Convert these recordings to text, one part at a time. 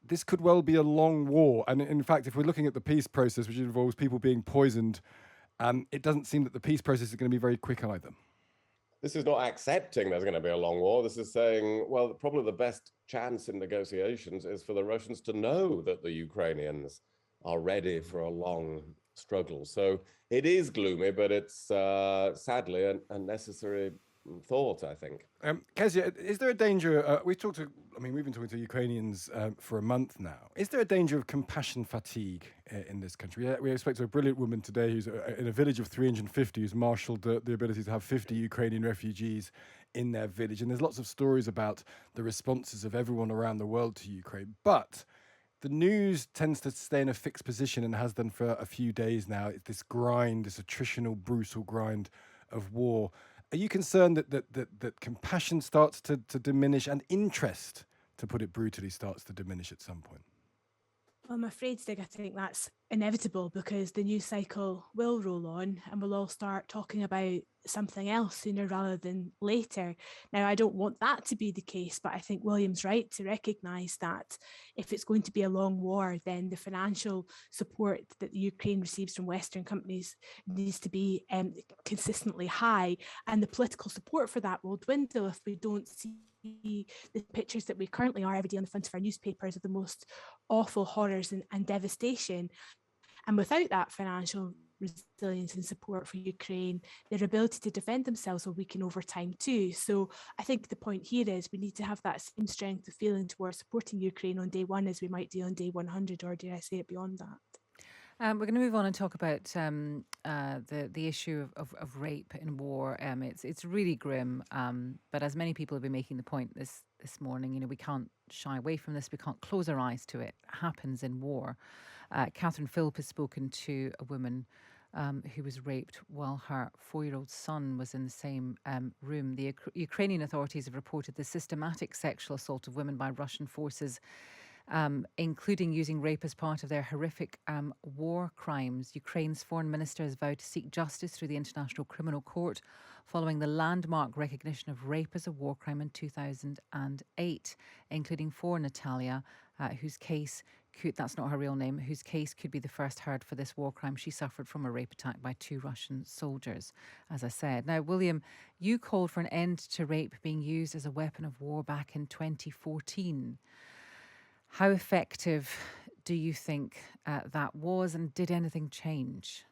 this could well be a long war. And in fact, if we're looking at the peace process, which involves people being poisoned, it doesn't seem that the peace process is going to be very quick either. This is not accepting there's going to be a long war. This is saying, well, probably the best chance in negotiations is for the Russians to know that the Ukrainians are ready for a long struggle. So it is gloomy, but it's sadly a necessary thought, I think. Kezia, is there a danger? We've been talking to Ukrainians for a month now. Is there a danger of compassion fatigue in this country? We spoke to a brilliant woman today who's in a village of 350 who's marshaled the ability to have 50 Ukrainian refugees in their village. And there's lots of stories about the responses of everyone around the world to Ukraine. But the news tends to stay in a fixed position and has done for a few days now. It's this grind, this attritional, brutal grind of war. Are you concerned that compassion starts to diminish and interest, to put it brutally, starts to diminish at some point? Well, I'm afraid, Stig, I think that's inevitable because the news cycle will roll on and we'll all start talking about something else sooner rather than later. Now, I don't want that to be the case, but I think William's right to recognise that if it's going to be a long war, then the financial support that the Ukraine receives from Western companies needs to be consistently high, and the political support for that will dwindle if we don't see the pictures that we currently are every day on the front of our newspapers of the most awful horrors and devastation. And without that financial resilience and support for Ukraine, their ability to defend themselves will weaken over time too. So I think the point here is we need to have that same strength of feeling towards supporting Ukraine on day one as we might do on day 100, or dare I say it, beyond that. We're going to move on and talk about the issue of rape in war. It's really grim, but as many people have been making the point this morning, we can't shy away from this. We can't close our eyes to it. It happens in war. Catherine Philp has spoken to a woman who was raped while her 4-year-old son was in the same room. The Ukrainian authorities have reported the systematic sexual assault of women by Russian forces, including using rape as part of their horrific war crimes. Ukraine's foreign minister has vowed to seek justice through the International Criminal Court following the landmark recognition of rape as a war crime in 2008, including for Natalia, whose case that's not her real name, whose case could be the first heard for this war crime. She suffered from a rape attack by 2 Russian soldiers, as I said. Now, William, you called for an end to rape being used as a weapon of war back in 2014. How effective do you think that was, and did anything change?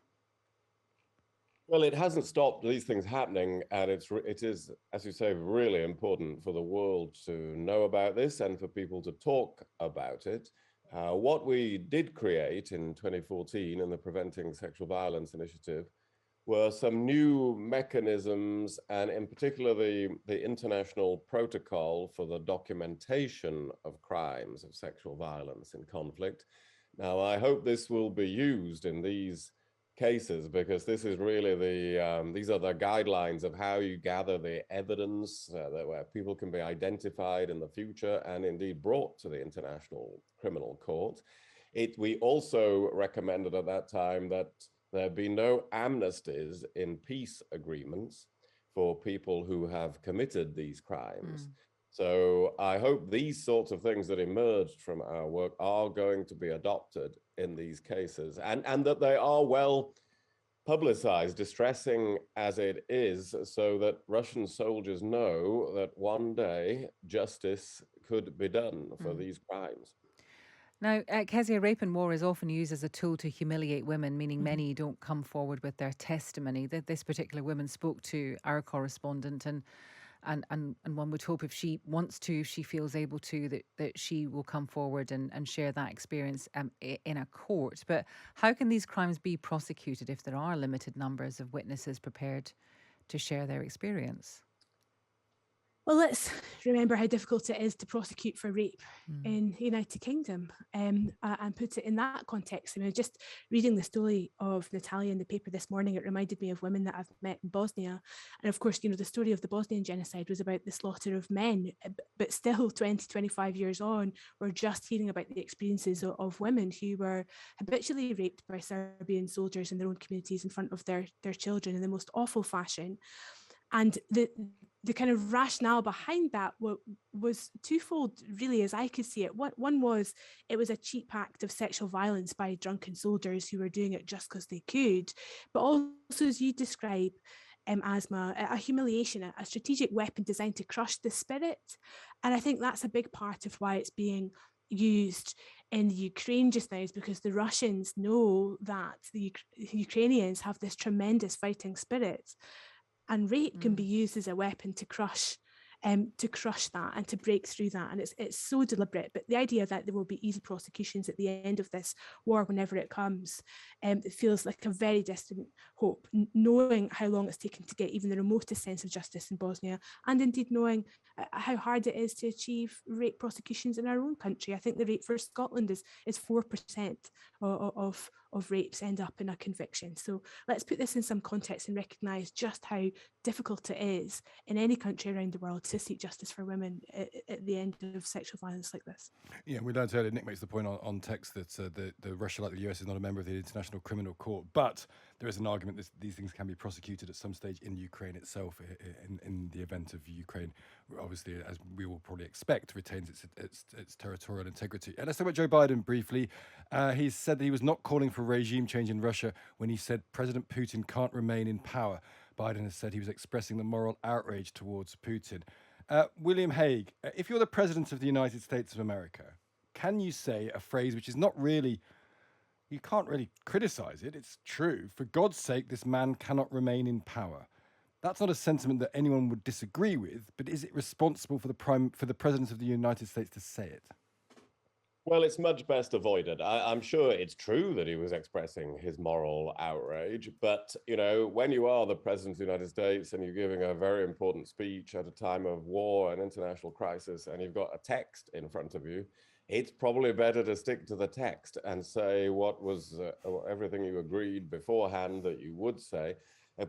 Well, it hasn't stopped these things happening, and it is, as you say, really important for the world to know about this and for people to talk about it. What we did create in 2014 in the Preventing Sexual Violence Initiative were some new mechanisms, and in particular the International Protocol for the Documentation of Crimes of Sexual Violence in Conflict. Now, I hope this will be used in these cases, because this is really these are the guidelines of how you gather the evidence where people can be identified in the future and indeed brought to the International Criminal Court. We also recommended at that time that there be no amnesties in peace agreements for people who have committed these crimes. So I hope these sorts of things that emerged from our work are going to be adopted in these cases, and that they are well publicized, distressing as it is, so that Russian soldiers know that one day justice could be done for these crimes. Now, Kezia, rape in war is often used as a tool to humiliate women, meaning many don't come forward with their testimony. This particular woman spoke to our correspondent, and one would hope if she wants to, if she feels able to, that she will come forward and share that experience in a court. But how can these crimes be prosecuted if there are limited numbers of witnesses prepared to share their experience? Well, let's remember how difficult it is to prosecute for rape in the United Kingdom, and put it in that context. I mean, just reading the story of Natalia in the paper this morning, it reminded me of women that I've met in Bosnia. And of course, the story of the Bosnian genocide was about the slaughter of men, but still 20, 25 years on, we're just hearing about the experiences of women who were habitually raped by Serbian soldiers in their own communities in front of their children in the most awful fashion. And the the kind of rationale behind that was twofold, really, as I could see it. One was it was a cheap act of sexual violence by drunken soldiers who were doing it just because they could, but also, as you describe, Aasmah, a humiliation, a strategic weapon designed to crush the spirit. And I think that's a big part of why it's being used in the Ukraine just now, is because the Russians know that the Ukrainians have this tremendous fighting spirit, and rape can be used as a weapon to crush that and to break through that. And it's so deliberate. But the idea that there will be easy prosecutions at the end of this war, whenever it comes, it feels like a very distant hope, knowing how long it's taken to get even the remotest sense of justice in Bosnia, and indeed knowing how hard it is to achieve rape prosecutions in our own country. I think the rate for Scotland is 4% of rapes end up in a conviction. So let's put this in some context and recognise just how difficult it is in any country around the world to seek justice for women at the end of sexual violence like this. Yeah, we learned earlier, Nick makes the point on text that the Russia, like the US, is not a member of the International Criminal Court, but there is an argument that these things can be prosecuted at some stage in Ukraine itself, in the event of Ukraine, obviously, as we will probably expect, retains its territorial integrity. And let's talk about Joe Biden briefly. He said that he was not calling for regime change in Russia when he said President Putin can't remain in power. Biden has said he was expressing the moral outrage towards Putin. William Hague, if you're the President of the United States of America, can you say a phrase which is not really, you can't really criticize it, it's true, for God's sake, this man cannot remain in power? That's not a sentiment that anyone would disagree with, but is it responsible for the President of the United States to say it? Well, it's much best avoided. I'm sure it's true that he was expressing his moral outrage, but, you know, when you are the President of the United States and you're giving a very important speech at a time of war and international crisis, and you've got a text in front of you, it's probably better to stick to the text and say what was everything you agreed beforehand that you would say.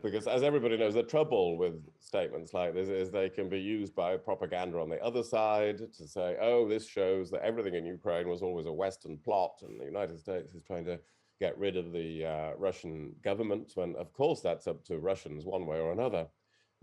Because as everybody knows, the trouble with statements like this is they can be used by propaganda on the other side to say, oh, this shows that everything in Ukraine was always a Western plot and the United States is trying to get rid of the Russian government, when of course that's up to Russians one way or another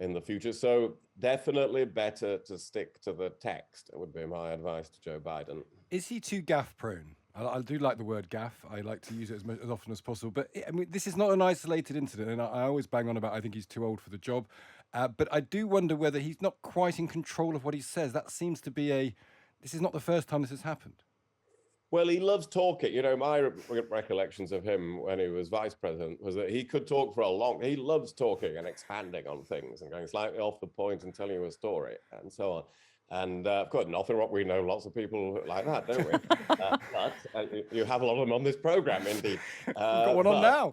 in the future. So definitely better to stick to the text, it would be my advice to Joe Biden. Is he too gaff prone? I do like the word gaff. I like to use it as often as possible. But I mean, this is not an isolated incident. And I always bang on about I think he's too old for the job. But I do wonder whether he's not quite in control of what he says. That seems to be this is not the first time this has happened. Well, he loves talking. You know, my recollections of him when he was vice president was that he could talk for he loves talking and expanding on things and going slightly off the point and telling you a story and so on. And of course, nothing wrong. We know lots of people like that, don't we? But you have a lot of them on this program, indeed. Got one on now.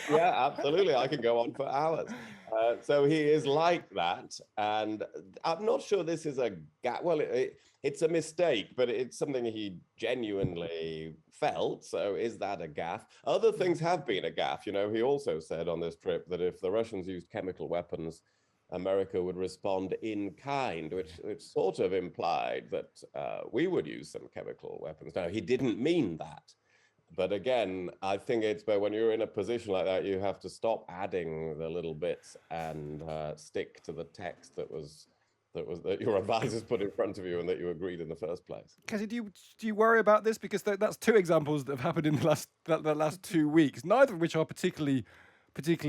Yeah, absolutely. I can go on for hours. So he is like that. And I'm not sure this is a gap. Well, it's a mistake, but it's something he genuinely felt. So is that a gaffe? Other things have been a gaffe. You know, he also said on this trip that if the Russians used chemical weapons, America would respond in kind, which sort of implied that we would use some chemical weapons. Now, he didn't mean that. But again, I think it's when you're in a position like that, you have to stop adding the little bits and stick to the text that your advisors put in front of you and that you agreed in the first place. Kezia, do you worry about this? Because that's two examples that have happened in the last 2 weeks, neither of which are particularly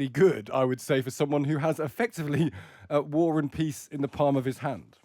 good, I would say, for someone who has effectively war and peace in the palm of his hand.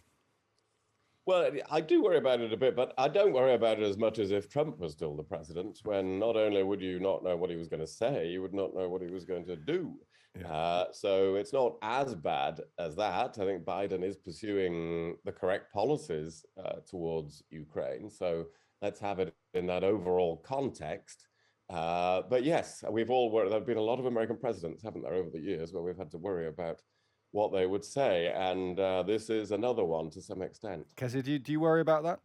Well, I do worry about it a bit, but I don't worry about it as much as if Trump was still the president, when not only would you not know what he was going to say, you would not know what he was going to do. Yeah. So it's not as bad as that. I think Biden is pursuing the correct policies towards Ukraine. So let's have it in that overall context. But yes, we've all worried. There have been a lot of American presidents, haven't there, over the years, where we've had to worry about what they would say. And this is another one to some extent. Kezia, do you worry about that?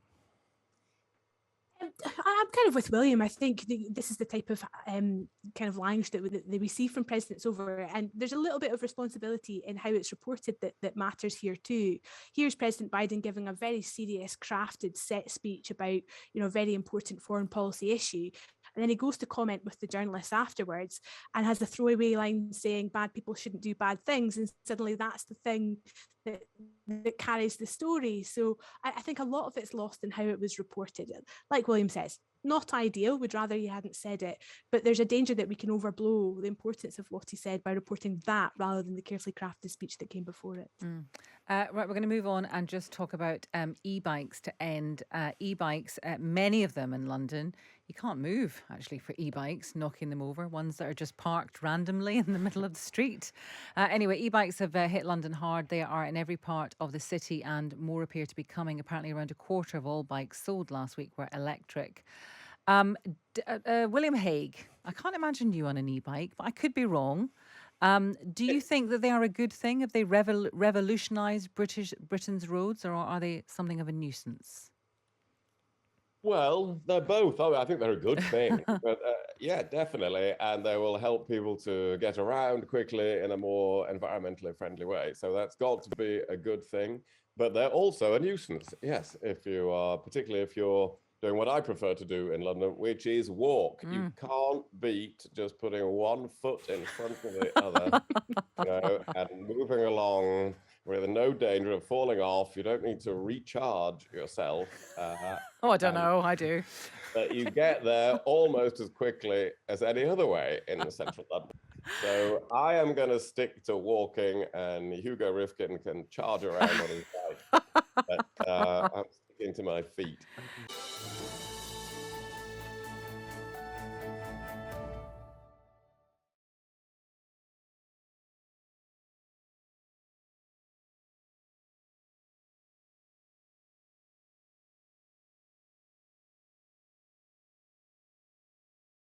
I'm kind of with William. I think this is the type of kind of language that we see from presidents over, and there's a little bit of responsibility in how it's reported that matters here too. Here's President Biden giving a very serious, crafted, set speech about, a very important foreign policy issue, And then he goes to comment with the journalists afterwards and has a throwaway line saying bad people shouldn't do bad things. And suddenly that's the thing that carries the story. So I think a lot of it's lost in how it was reported. Like William says, not ideal, would rather he hadn't said it, but there's a danger that we can overblow the importance of what he said by reporting that rather than the carefully crafted speech that came before it. Right, we're going to move on and just talk about e-bikes to end. E-bikes, many of them in London, you can't move actually for e-bikes, knocking them over, ones that are just parked randomly in the middle of the street. Anyway, e-bikes have hit London hard. They are in every part of the city and more appear to be coming. Apparently around a quarter of all bikes sold last week were electric. William Hague, I can't imagine you on an e-bike, but I could be wrong. Do you think that they are a good thing? Have they revolutionised Britain's roads, or are they something of a nuisance? Well, they're both. Oh, I think they're a good thing. But yeah, definitely. And they will help people to get around quickly in a more environmentally friendly way. So that's got to be a good thing. But they're also a nuisance. Yes, particularly if you're doing what I prefer to do in London, which is walk. You can't beat just putting one foot in front of the other, and moving along with no danger of falling off. You don't need to recharge yourself. Oh, I don't know. I do. But you get there almost as quickly as any other way in central London. So I am going to stick to walking, and Hugo Rifkin can charge around on his bike. But I'm sticking to my feet.